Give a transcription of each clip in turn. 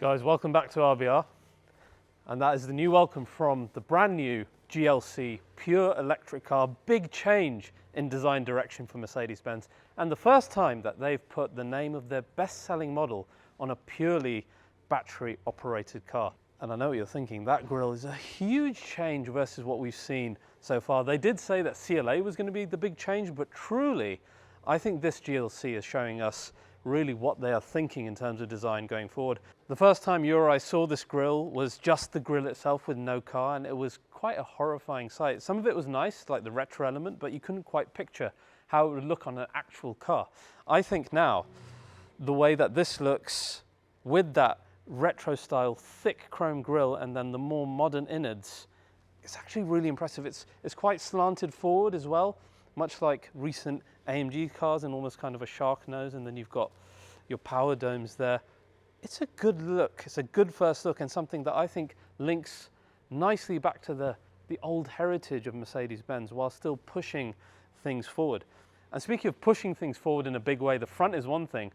Guys, welcome back to RBR, and that is the new welcome from the brand new GLC pure electric car. Big change in design direction for Mercedes-Benz, and the first time that they've put the name of their best-selling model on a purely battery operated car. And I know what you're thinking, that grille is a huge change versus what we've seen so far. They did say that CLA was going to be the big change, but truly I think this GLC is showing us really what they are thinking in terms of design going forward. The first time you or I saw this grille was just the grille itself with no car, and it was quite a horrifying sight. Some of it was nice, like the retro element, but you couldn't quite picture how it would look on an actual car. I think now, the way that this looks with that retro style thick chrome grille and then the more modern innards, it's actually really impressive. It's quite slanted forward as well, much like recent AMG cars, and almost kind of a shark nose, and then you've got your power domes there. It's a good look. It's a good first look, and something that I think links nicely back to the old heritage of Mercedes-Benz while still pushing things forward. And speaking of pushing things forward in a big way, the front is one thing,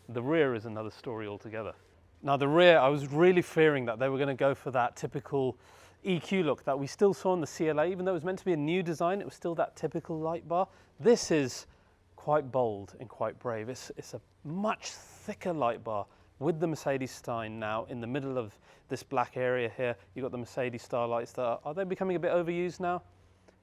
the rear is another story altogether. Now the rear, I was really fearing that they were going to go for that typical EQ look that we still saw in the CLA. Even though it was meant to be a new design, it was still that typical light bar. This is quite bold and quite brave. It's a much thicker light bar with the Mercedes Stein now in the middle of this black area here. You've got the Mercedes starlights that are they becoming a bit overused now?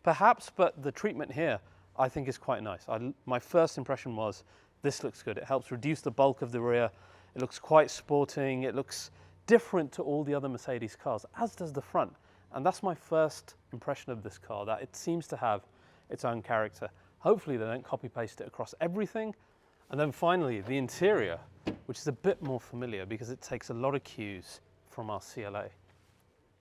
Perhaps, but the treatment here I think is quite nice. My first impression was this looks good. It helps reduce the bulk of the rear. It looks quite sporting. It looks different to all the other Mercedes cars, as does the front. And that's my first impression of this car, that it seems to have its own character. Hopefully they don't copy paste it across everything. And then finally, the interior, which is a bit more familiar because it takes a lot of cues from our CLA.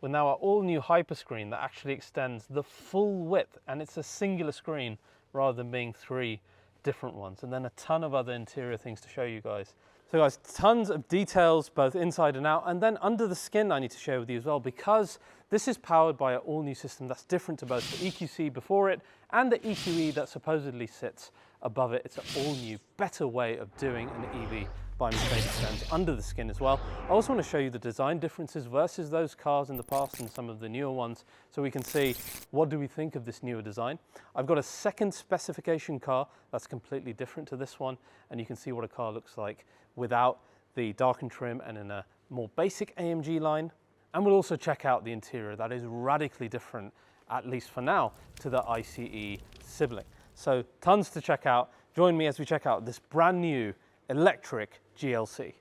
With now our all new hyperscreen that actually extends the full width, and it's a singular screen rather than being three different ones. And then a ton of other interior things to show you guys. So guys, tons of details both inside and out, and then under the skin I need to share with you as well, because this is powered by an all-new system that's different to both the EQC before it and the EQE that supposedly sits above it. It's an all-new, better way of doing an EV by Mercedes-Benz under the skin as well. I also want to show you the design differences versus those cars in the past and some of the newer ones, so we can see what do we think of this newer design. I've got a second specification car that's completely different to this one, and you can see what a car looks like without the darkened trim and in a more basic AMG line. And we'll also check out the interior that is radically different, at least for now, to the ICE sibling. So tons to check out. Join me as we check out this brand new electric GLC.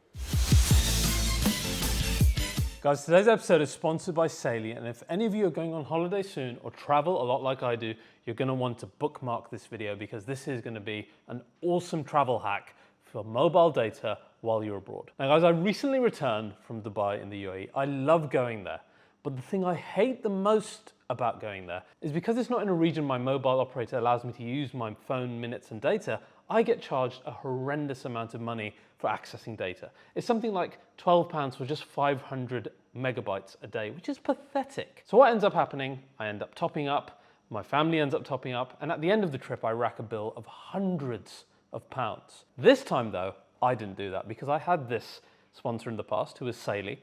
Guys, today's episode is sponsored by Salient, and if any of you are going on holiday soon or travel a lot like I do, you're going to want to bookmark this video, because this is going to be an awesome travel hack for mobile data while you're abroad. Now guys, I recently returned from Dubai in the UAE. I love going there, but the thing I hate the most about going there is because it's not in a region my mobile operator allows me to use my phone minutes and data, I get charged a horrendous amount of money for accessing data. It's something like £12 for just 500 megabytes a day, which is pathetic. So what ends up happening, I end up topping up, my family ends up topping up, and at the end of the trip I rack a bill of hundreds of pounds. This time though, I didn't do that, because I had this sponsor in the past who was Saley,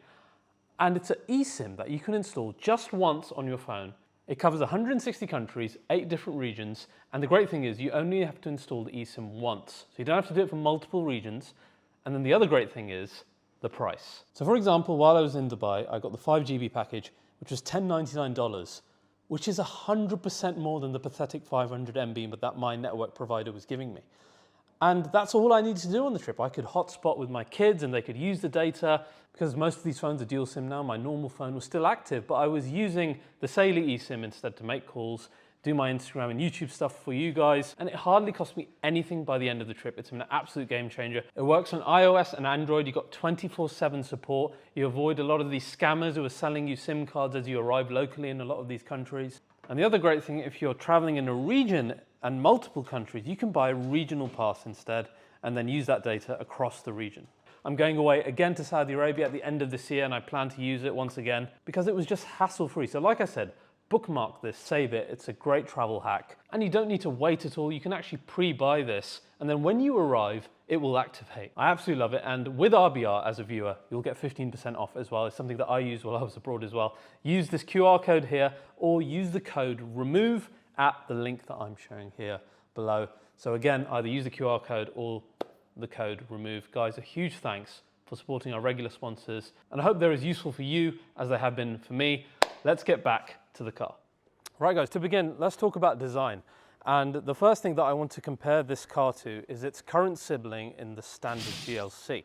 and it's an eSIM that you can install just once on your phone. It covers 160 countries, 8 different regions, and the great thing is you only have to install the eSIM once. So you don't have to do it for multiple regions. And then the other great thing is the price. So for example, while I was in Dubai, I got the 5 GB package, which was $10.99, which is 100% more than the pathetic 500 MB that my network provider was giving me. And that's all I needed to do on the trip. I could hotspot with my kids and they could use the data. Because most of these phones are dual SIM now, my normal phone was still active, but I was using the Saley eSIM instead to make calls, do my Instagram and YouTube stuff for you guys, and it hardly cost me anything by the end of the trip. It's been an absolute game changer. It works on iOS and Android. You've got 24/7 support. You avoid a lot of these scammers who are selling you SIM cards as you arrive locally in a lot of these countries. And the other great thing, if you're traveling in a region and multiple countries, you can buy a regional pass instead and then use that data across the region. I'm going away again to Saudi Arabia at the end of this year, and I plan to use it once again because it was just hassle-free. So like I said, Bookmark this, save it, it's a great travel hack. And you don't need to wait at all, you can actually pre-buy this, and then when you arrive, it will activate. I absolutely love it, and with RBR as a viewer, you'll get 15% off as well. It's something that I used while I was abroad as well. Use this QR code here, or use the code REMOVE at the link that I'm showing here below. So again, either use the QR code or the code REMOVE. Guys, a huge thanks for supporting our regular sponsors, and I hope they're as useful for you as they have been for me. Let's get back to the car. Right guys, to begin, let's talk about design. And the first thing that I want to compare this car to is its current sibling in the standard GLC.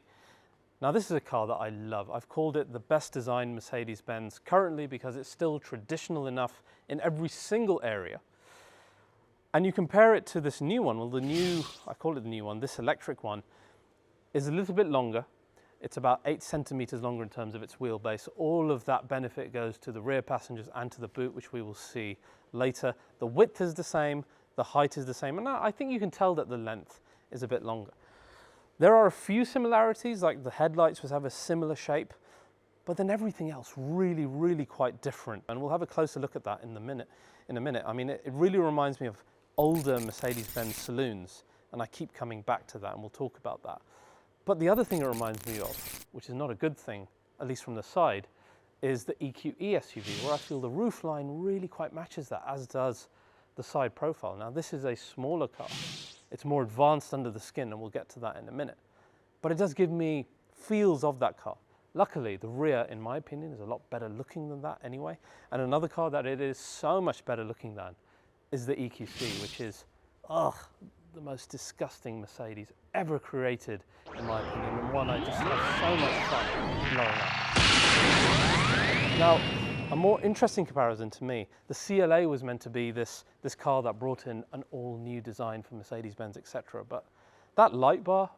Now this is a car that I love. I've called it the best designed Mercedes-Benz currently because it's still traditional enough in every single area. And you compare it to this new one, well I call it the new one, this electric one is a little bit longer. It's about 8 centimeters longer in terms of its wheelbase. All of that benefit goes to the rear passengers and to the boot, which we will see later. The width is the same, the height is the same, and I think you can tell that the length is a bit longer. There are a few similarities, like the headlights have a similar shape, but then everything else really quite different. And we'll have a closer look at that in a minute. I mean, it really reminds me of older Mercedes-Benz saloons, and I keep coming back to that, and we'll talk about that. But the other thing it reminds me of, which is not a good thing, at least from the side, is the EQE SUV, where I feel the roofline really quite matches that, as does the side profile. Now this is a smaller car. It's more advanced under the skin, and we'll get to that in a minute. But it does give me feels of that car. Luckily, the rear, in my opinion, is a lot better looking than that anyway. And another car that it is so much better looking than is the EQC, which is, the most disgusting Mercedes ever created, in my opinion, and one I just have so much fun blowing up. Now, a more interesting comparison to me, the CLA was meant to be this car that brought in an all-new design for Mercedes-Benz, etc. But that light bar,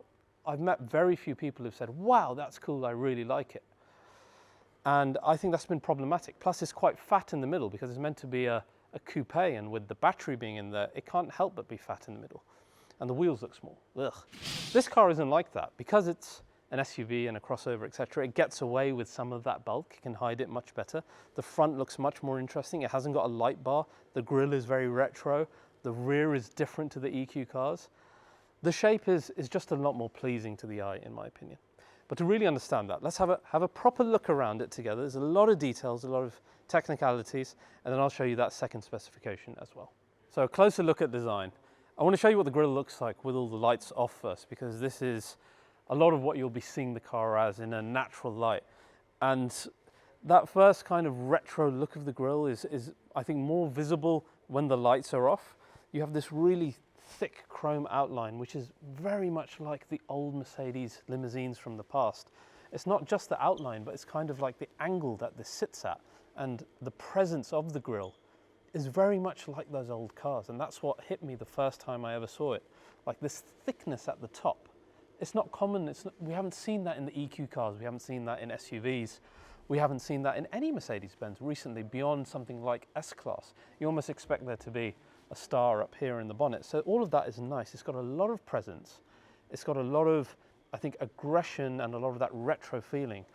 I've met very few people who've said, wow, that's cool, I really like it. And I think that's been problematic. Plus, it's quite fat in the middle because it's meant to be a coupe, and with the battery being in there, it can't help but be fat in the middle. And the wheels look small. Ugh. This car isn't like that. Because it's an SUV and a crossover, etc., it gets away with some of that bulk. It can hide it much better. The front looks much more interesting. It hasn't got a light bar. The grille is very retro. The rear is different to the EQ cars. The shape is just a lot more pleasing to the eye, in my opinion. But to really understand that, let's have a proper look around it together. There's a lot of details, a lot of technicalities, and then I'll show you that second specification as well. So a closer look at design. I want to show you what the grille looks like with all the lights off first, because this is a lot of what you'll be seeing the car as in a natural light. And that first kind of retro look of the grille is I think more visible when the lights are off. You have this really thick chrome outline, which is very much like the old Mercedes limousines from the past. It's not just the outline, but it's kind of like the angle that this sits at, and the presence of the grille is very much like those old cars, and that's what hit me the first time I ever saw it. Like this thickness at the top. It's not common, we haven't seen that in the EQ cars, we haven't seen that in SUVs, we haven't seen that in any Mercedes-Benz recently beyond something like S-Class. You almost expect there to be a star up here in the bonnet. So all of that is nice. It's got a lot of presence. It's got a lot of, I think, aggression and a lot of that retro feeling,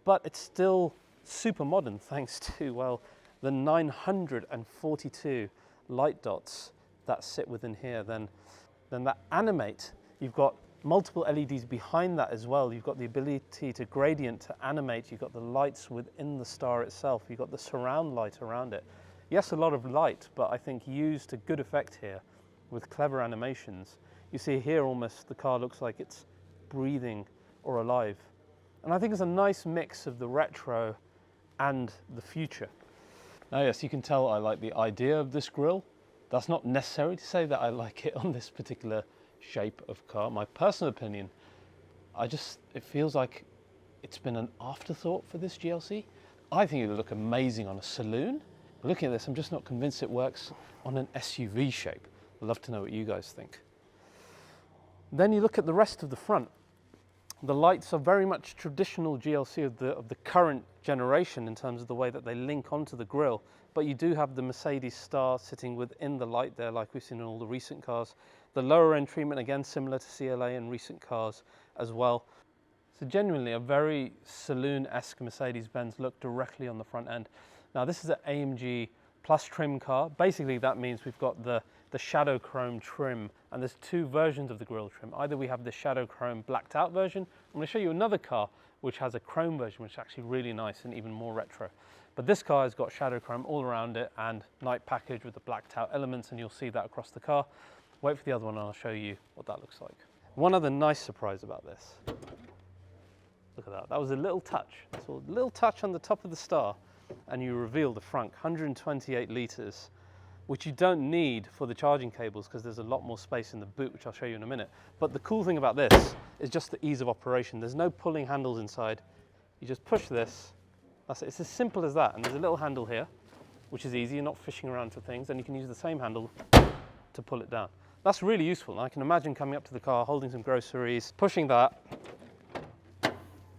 but it's still super modern thanks to, well, the 942 light dots that sit within here, then that animate. You've got multiple LEDs behind that as well. You've got the ability to gradient, to animate. You've got the lights within the star itself. You've got the surround light around it. Yes, a lot of light, but I think used to good effect here with clever animations. You see here almost the car looks like it's breathing or alive. And I think it's a nice mix of the retro and the future. Now yes, you can tell I like the idea of this grille. That's not necessary to say that I like it on this particular shape of car. My personal opinion, it feels like it's been an afterthought for this GLC. I think it would look amazing on a saloon. But looking at this, I'm just not convinced it works on an SUV shape. I'd love to know what you guys think. Then you look at the rest of the front. The lights are very much traditional GLC of the current generation in terms of the way that they link onto the grille, but you do have the Mercedes star sitting within the light there like we've seen in all the recent cars. The lower end treatment, again, similar to CLA in recent cars as well. So genuinely a very saloon-esque Mercedes-Benz look directly on the front end. Now this is an AMG plus trim car. Basically that means we've got the shadow chrome trim, and there's two versions of the grille trim. Either we have the shadow chrome blacked out version. I'm going to show you another car which has a chrome version, which is actually really nice and even more retro. But this car has got shadow chrome all around it and night package with the blacked out elements, and you'll see that across the car. Wait for the other one and I'll show you what that looks like. One other nice surprise about this. Look at that. That was a little touch. So a little touch on the top of the star and you reveal the frunk, 128 litres, which you don't need for the charging cables because there's a lot more space in the boot, which I'll show you in a minute. But the cool thing about this is just the ease of operation. There's no pulling handles inside. You just push this. That's it. It's as simple as that. And there's a little handle here, which is easy. You're not fishing around for things. And you can use the same handle to pull it down. That's really useful. And I can imagine coming up to the car, holding some groceries, pushing that,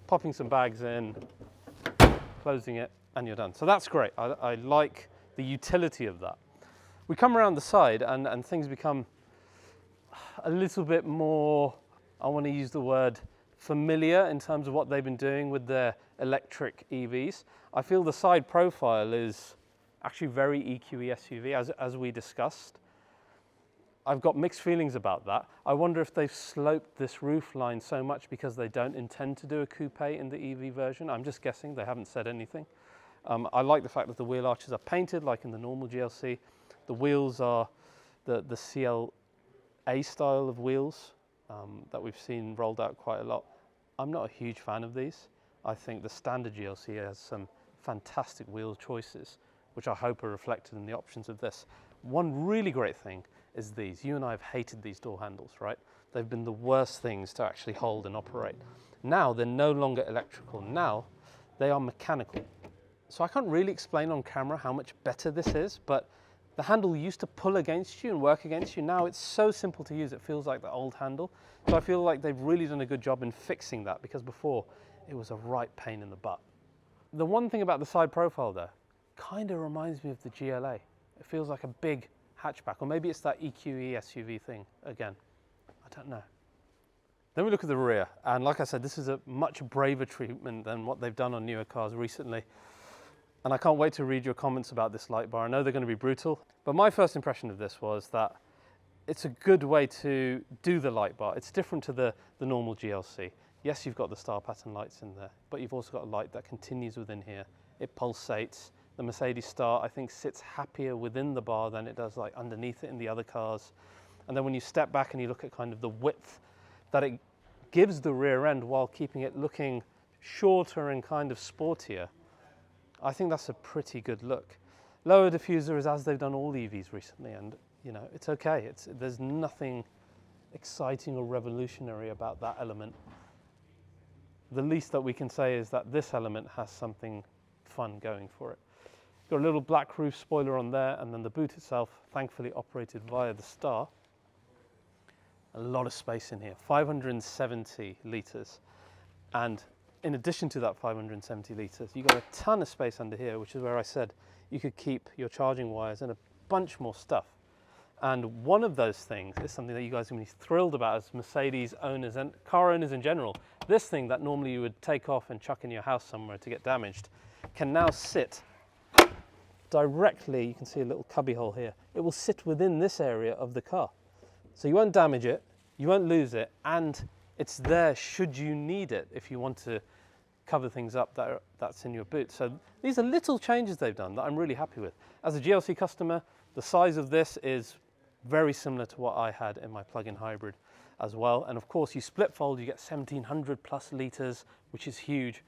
popping some bags in, closing it, and you're done. So that's great. I like the utility of that. We come around the side and things become a little bit more, I want to use the word familiar in terms of what they've been doing with their electric EVs. I feel the side profile is actually very EQE SUV, as we discussed. I've got mixed feelings about that. I wonder if they've sloped this roof line so much because they don't intend to do a coupe in the EV version. I'm just guessing, they haven't said anything. I like the fact that the wheel arches are painted like in the normal GLC. The wheels are the CLA style of wheels that we've seen rolled out quite a lot. I'm not a huge fan of these. I think the standard GLC has some fantastic wheel choices, which I hope are reflected in the options of this. One really great thing is these. You and I have hated these door handles, right? They've been the worst things to actually hold and operate. Now they're no longer electrical. Now they are mechanical. So I can't really explain on camera how much better this is, but the handle used to pull against you and work against you. Now it's so simple to use, it feels like the old handle. So I feel like they've really done a good job in fixing that, because before it was a right pain in the butt. The one thing about the side profile though, kind of reminds me of the GLA. It feels like a big hatchback, or maybe it's that EQE SUV thing again. I don't know. Then we look at the rear, and like I said, this is a much braver treatment than what they've done on newer cars recently. And I can't wait to read your comments about this light bar. I know they're going to be brutal, but my first impression of this was that it's a good way to do the light bar. It's different to the normal GLC. Yes, you've got the star pattern lights in there, but you've also got a light that continues within here. It pulsates. The Mercedes Star, I think, sits happier within the bar than it does like underneath it in the other cars. And then when you step back and you look at kind of the width that it gives the rear end while keeping it looking shorter and kind of sportier, I think that's a pretty good look. Lower diffuser is as they've done all EVs recently, and you know, it's okay. There's nothing exciting or revolutionary about that element. The least that we can say is that this element has something fun going for it. Got a little black roof spoiler on there, and then the boot itself, thankfully operated via the star. A lot of space in here, 570 litres. And in addition to that 570 litres, you've got a ton of space under here, which is where I said you could keep your charging wires and a bunch more stuff. And one of those things is something that you guys are going to be thrilled about as Mercedes owners and car owners in general. This thing that normally you would take off and chuck in your house somewhere to get damaged can now sit directly. You can see a little cubby hole here. It will sit within this area of the car. So you won't damage it, you won't lose it, and it's there should you need it if you want to cover things up that's in your boot. So these are little changes they've done that I'm really happy with. As a GLC customer, the size of this is very similar to what I had in my plug-in hybrid as well. And of course, you split fold, you get 1700 plus litres, which is huge.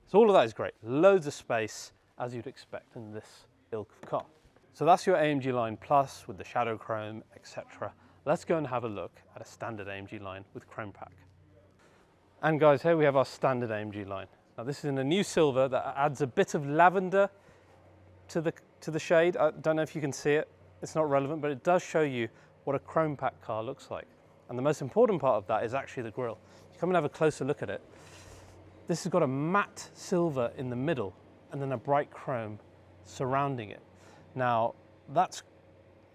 So all of that is great. Loads of space, as you'd expect in this ilk of car. So that's your AMG line Plus with the shadow chrome, etc. Let's go and have a look at a standard AMG line with chrome pack. And guys, here we have our standard AMG line. Now this is in a new silver that adds a bit of lavender to the shade. I don't know if you can see it. It's not relevant, but it does show you what a chrome pack car looks like. And the most important part of that is actually the grille. You come and have a closer look at it. This has got a matte silver in the middle and then a bright chrome surrounding it. Now, that's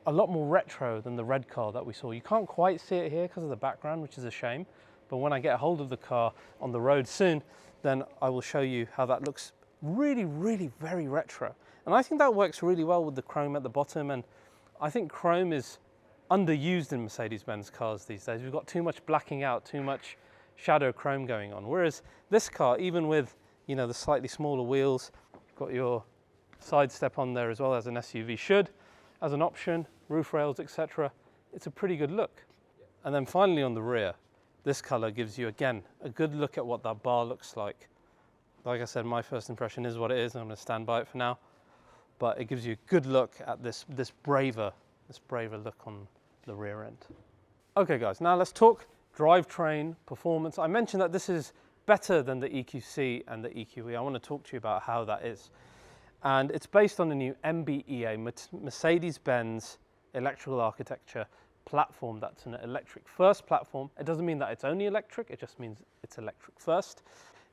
a lot more retro than the red car that we saw. You can't quite see it here because of the background, which is a shame. But when I get a hold of the car on the road soon, then I will show you how that looks really, really very retro. And I think that works really well with the chrome at the bottom, and I think chrome is underused in Mercedes-Benz cars these days. We've got too much blacking out, too much shadow chrome going on. Whereas this car, even with, you know, the slightly smaller wheels, you've got your side step on there as well, as an SUV should, as an option, roof rails, etc. It's a pretty good look. And then finally on the rear, this color gives you, again, a good look at what that bar looks like. Like I said, my first impression is what it is, and I'm going to stand by it for now. But it gives you a good look at this braver look on the rear end. Okay guys, now let's talk drivetrain performance. I mentioned that this is better than the EQC and the EQE. I want to talk to you about how that is. And it's based on the new MB.EA, Mercedes-Benz electrical architecture platform. That's an electric first platform. It doesn't mean that it's only electric, it just means it's electric first.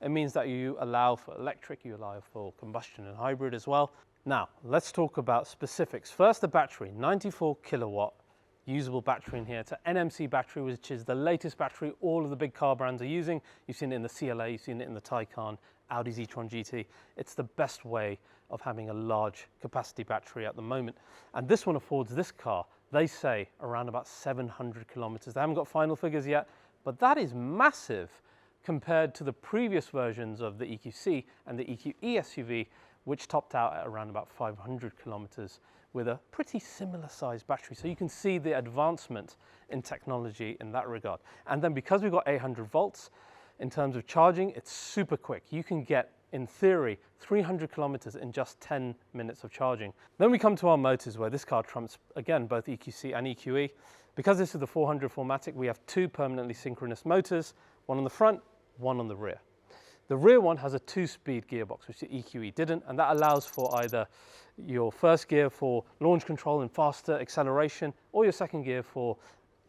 It means that you allow for electric, you allow for combustion and hybrid as well. Now, let's talk about specifics. First, the battery, 94 kilowatt usable battery in here. It's an NMC battery, which is the latest battery all of the big car brands are using. You've seen it in the CLA, you've seen it in the Taycan, Audi's e-tron GT. It's the best way of having a large capacity battery at the moment. And this one affords this car, they say, around about 700 kilometers. They haven't got final figures yet, but that is massive compared to the previous versions of the EQC and the EQE SUV, which topped out at around about 500 kilometers with a pretty similar sized battery. So you can see the advancement in technology in that regard. And then because we've got 800 volts, in terms of charging, it's super quick. You can get, in theory, 300 kilometers in just 10 minutes of charging. Then we come to our motors, where this car trumps, again, both EQC and EQE. Because this is the 400 4MATIC, we have two permanently synchronous motors, one on the front, one on the rear. The rear one has a 2-speed gearbox, which the EQE didn't, and that allows for either your first gear for launch control and faster acceleration, or your second gear for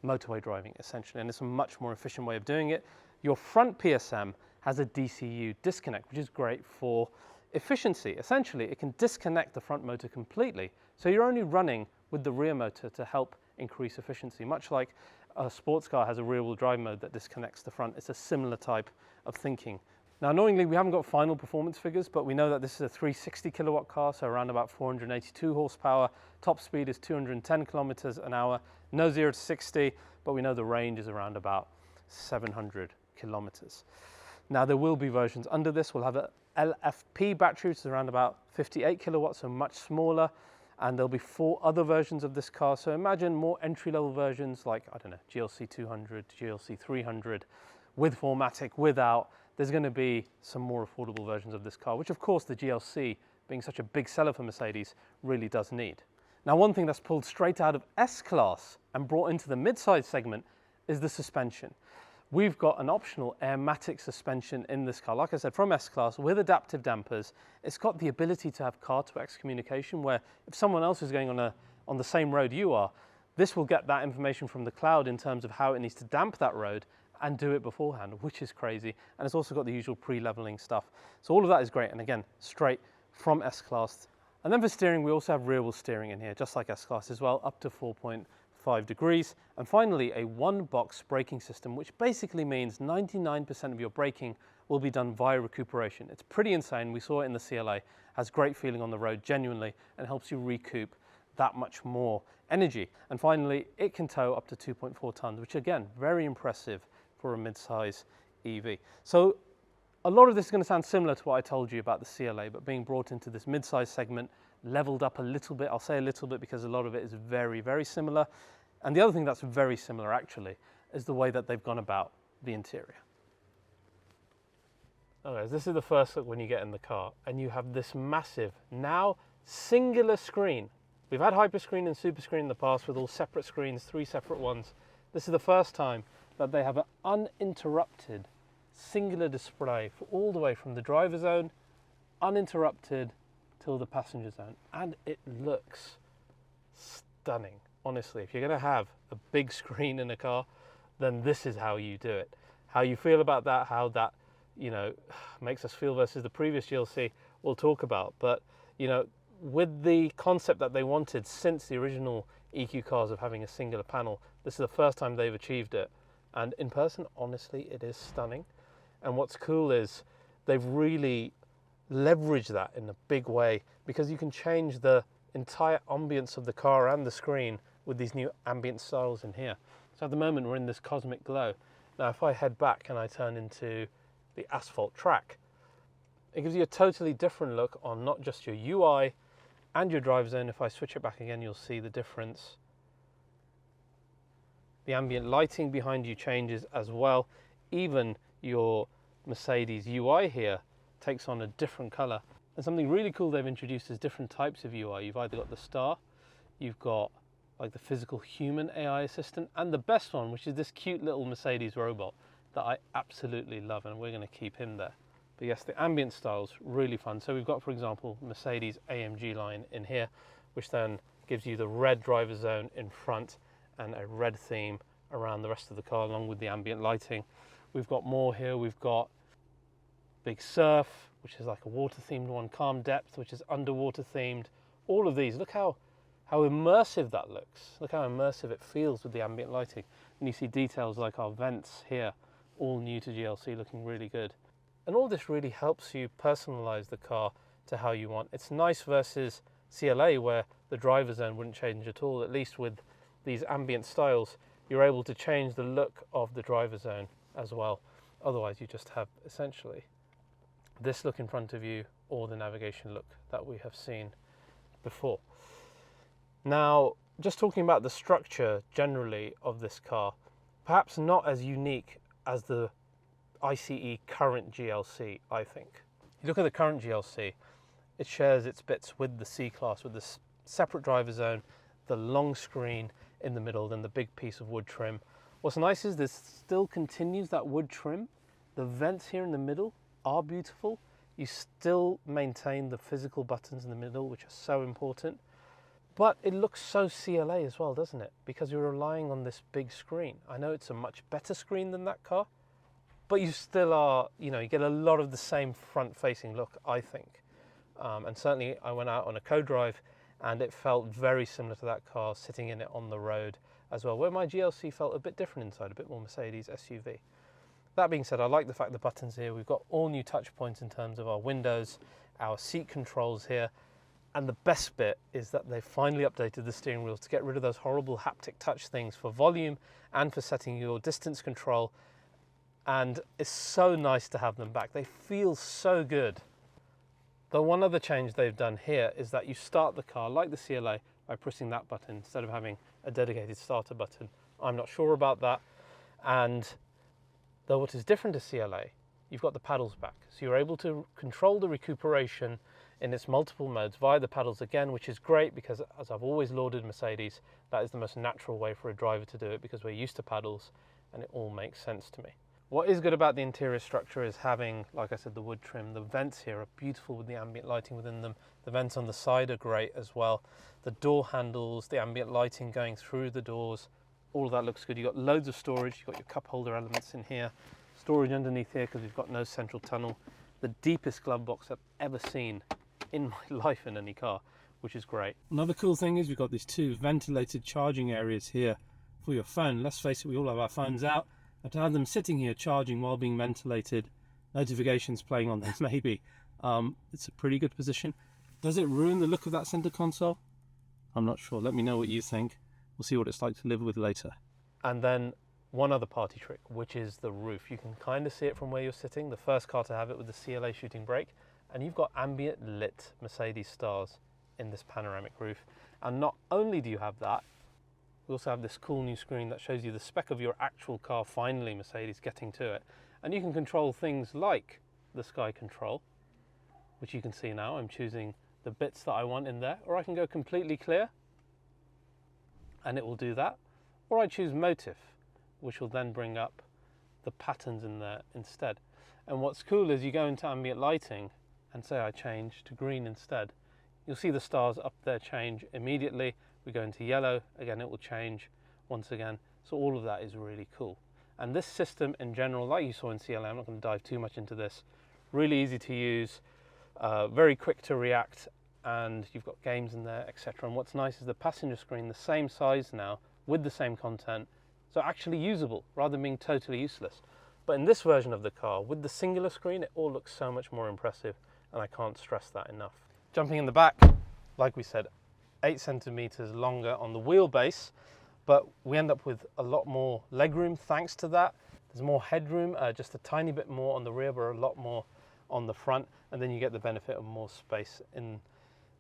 motorway driving, essentially, and it's a much more efficient way of doing it. Your front PSM has a DCU disconnect, which is great for efficiency. Essentially, it can disconnect the front motor completely, so you're only running with the rear motor to help increase efficiency, much like a sports car has a rear-wheel drive mode that disconnects the front. It's a similar type of thinking. Now, annoyingly, we haven't got final performance figures, but we know that this is a 360 kilowatt car, so around about 482 horsepower. Top speed is 210 kilometers an hour. No 0 to 60, but we know the range is around about 700 kilometers. Now, there will be versions under this. We'll have a LFP battery, which is around about 58 kilowatts, so much smaller. And there'll be 4 other versions of this car. So imagine more entry-level versions like, I don't know, GLC 200, GLC 300, with 4MATIC, without. There's going to be some more affordable versions of this car, which of course the GLC, being such a big seller for Mercedes, really does need. Now, one thing that's pulled straight out of S-Class and brought into the mid-size segment is the suspension. We've got an optional airmatic suspension in this car, like I said, from S-Class with adaptive dampers. It's got the ability to have car-to-X communication, where if someone else is going on the same road you are, this will get that information from the cloud in terms of how it needs to damp that road and do it beforehand, which is crazy. And it's also got the usual pre-leveling stuff. So all of that is great, and again, straight from S-Class. And then for steering, we also have rear-wheel steering in here, just like S-Class as well, up to 4.5 degrees. And finally, a one-box braking system, which basically means 99% of your braking will be done via recuperation. It's pretty insane. We saw it in the CLA. Has great feeling on the road, genuinely, and helps you recoup that much more energy. And finally, it can tow up to 2.4 tons, which again, very impressive for a mid-size EV. So a lot of this is going to sound similar to what I told you about the CLA, but being brought into this mid-size segment, leveled up a little bit. I'll say a little bit because a lot of it is very, very similar. And the other thing that's very similar, actually, is the way that they've gone about the interior. Okay, this is the first look when you get in the car, and you have this massive, now singular screen. We've had hyperscreen and superscreen in the past with all separate screens, 3 separate ones. This is the first time that they have an uninterrupted singular display for all the way from the driver zone, uninterrupted, till the passenger zone. And it looks stunning. Honestly, if you're going to have a big screen in a car, then this is how you do it. How you feel about that, how that, you know, makes us feel versus the previous GLC, we'll talk about. But, you know, with the concept that they wanted since the original EQ cars of having a singular panel, this is the first time they've achieved it. And in person, honestly, it is stunning. And what's cool is they've really leverage that in a big way, because you can change the entire ambience of the car and the screen with these new ambient styles in here. So at the moment we're in this cosmic glow. Now if I head back and I turn into the asphalt track, it gives you a totally different look on not just your UI and your drive zone. If I switch it back again, you'll see the difference. The ambient lighting behind you changes as well. Even your Mercedes UI here takes on a different color. And something really cool they've introduced is different types of UI. You've either got the star, you've got like the physical human AI assistant, and the best one, which is this cute little Mercedes robot that I absolutely love, and we're going to keep him there. But yes, the ambient style's really fun. So we've got, for example, Mercedes AMG line in here, which then gives you the red driver zone in front and a red theme around the rest of the car, along with the ambient lighting. We've got more here. We've got Big Surf, which is like a water themed one, Calm Depth, which is underwater themed. All of these, look how immersive that looks. Look how immersive it feels with the ambient lighting. And you see details like our vents here, all new to GLC, looking really good. And all this really helps you personalize the car to how you want. It's nice versus CLA, where the driver zone wouldn't change at all. At least with these ambient styles, you're able to change the look of the driver zone as well. Otherwise, you just have essentially this look in front of you, or the navigation look that we have seen before. Now, just talking about the structure generally of this car, perhaps not as unique as the ICE current GLC, I think. You look at the current GLC, it shares its bits with the C-Class, with this separate driver zone, the long screen in the middle, and the big piece of wood trim. What's nice is this still continues that wood trim. The vents here in the middle are beautiful. You still maintain the physical buttons in the middle, which are so important. But it looks so CLA as well, doesn't it? Because you're relying on this big screen. I know it's a much better screen than that car, but you still are, you get a lot of the same front-facing look, I think. And certainly I went out on a co-drive and it felt very similar to that car, sitting in it on the road as well, where my GLC felt a bit different inside, a bit more Mercedes SUV. That being said, I like the fact the buttons here, we've got all new touch points in terms of our windows, our seat controls here, and the best bit is that they finally updated the steering wheels to get rid of those horrible haptic touch things for volume and for setting your distance control. And it's so nice to have them back. They feel so good. The one other change they've done here is that you start the car like the CLA by pressing that button instead of having a dedicated starter button. I'm not sure about that. And though what is different to CLA, you've got the paddles back. So you're able to control the recuperation in its multiple modes via the paddles again, which is great because, as I've always lauded Mercedes, that is the most natural way for a driver to do it, because we're used to paddles and it all makes sense to me. What is good about the interior structure is having, like I said, the wood trim. The vents here are beautiful with the ambient lighting within them. The vents on the side are great as well. The door handles, the ambient lighting going through the doors, all of that looks good. You've got loads of storage. You've got your cup holder elements in here. Storage underneath here because we've got no central tunnel. The deepest glove box I've ever seen in my life in any car, which is great. Another cool thing is we've got these two ventilated charging areas here for your phone. Let's face it, we all have our phones out. And to have them sitting here charging while being ventilated, notifications playing on them maybe, it's a pretty good position. Does it ruin the look of that center console? I'm not sure. Let me know what you think. We'll see what it's like to live with later. And then one other party trick, which is the roof. You can kind of see it from where you're sitting. The first car to have it with the CLA shooting brake. And you've got ambient lit Mercedes stars in this panoramic roof. And not only do you have that, we also have this cool new screen that shows you the spec of your actual car, finally Mercedes getting to it. And you can control things like the sky control, which you can see now. I'm choosing the bits that I want in there, or I can go completely clear and it will do that. Or I choose motif, which will then bring up the patterns in there instead. And what's cool is you go into ambient lighting and say I change to green instead. You'll see the stars up there change immediately. We go into yellow, again it will change once again. So all of that is really cool. And this system in general, like you saw in CLA, I'm not going to dive too much into this, really easy to use, very quick to react, and you've got games in there, etc. And what's nice is the passenger screen, the same size now, with the same content, so actually usable, rather than being totally useless. But in this version of the car, with the singular screen, it all looks so much more impressive, and I can't stress that enough. Jumping in the back, like we said, 8 centimeters longer on the wheelbase, but we end up with a lot more legroom thanks to that. There's more headroom, just a tiny bit more on the rear, but a lot more on the front, and then you get the benefit of more space in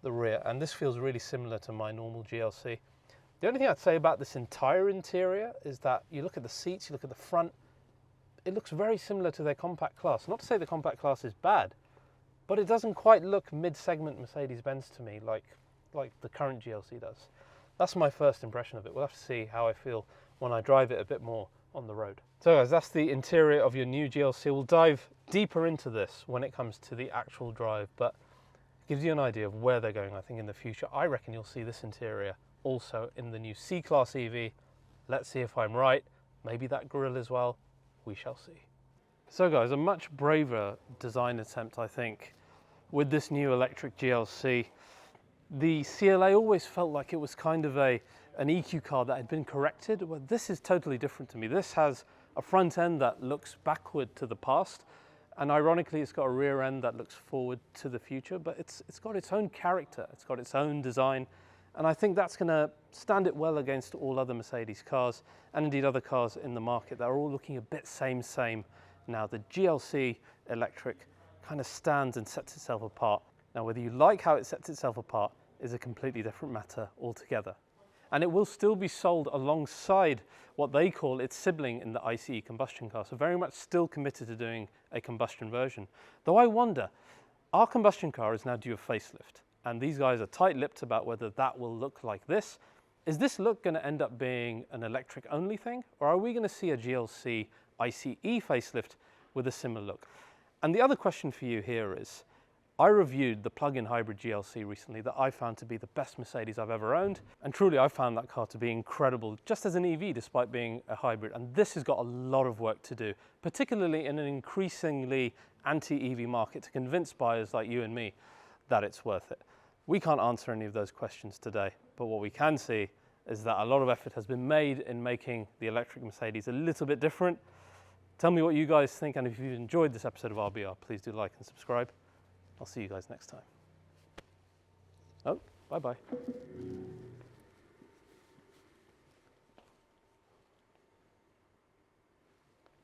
the rear. And this feels really similar to my normal GLC. The only thing I'd say about this entire interior is that you look at the seats, you look at the front, it looks very similar to their compact class. Not to say the compact class is bad, but it doesn't quite look mid-segment Mercedes-Benz to me like the current GLC does. That's my first impression of it. We'll have to see how I feel when I drive it a bit more on the road. So guys, that's the interior of your new GLC. We'll dive deeper into this when it comes to the actual drive, but it gives you an idea of where they're going, I think, in the future. I reckon you'll see this interior also in the new C-Class EV. Let's see if I'm right. Maybe that grille as well. We shall see. So guys, a much braver design attempt, I think, with this new electric GLC. The CLA always felt like it was kind of an EQ car that had been corrected. Well, this is totally different to me. This has a front end that looks backward to the past, and ironically it's got a rear end that looks forward to the future, but it's got its own character, it's got its own design, and I think that's going to stand it well against all other Mercedes cars, and indeed other cars in the market that are all looking a bit same now. The GLC electric kind of stands and sets itself apart. Now, whether you like how it sets itself apart is a completely different matter altogether. And it will still be sold alongside what they call its sibling in the ICE combustion car, so very much still committed to doing a combustion version. Though I wonder, our combustion car is now due a facelift, and these guys are tight-lipped about whether that will look like this. Is this look going to end up being an electric-only thing, or are we going to see a GLC ICE facelift with a similar look? And the other question for you here is, I reviewed the plug-in hybrid GLC recently that I found to be the best Mercedes I've ever owned, and truly I found that car to be incredible just as an EV despite being a hybrid, and this has got a lot of work to do, particularly in an increasingly anti-EV market, to convince buyers like you and me that it's worth it. We can't answer any of those questions today, but what we can see is that a lot of effort has been made in making the electric Mercedes a little bit different. Tell me what you guys think, and if you've enjoyed this episode of RBR, please do like and subscribe. I'll see you guys next time. Oh, bye-bye.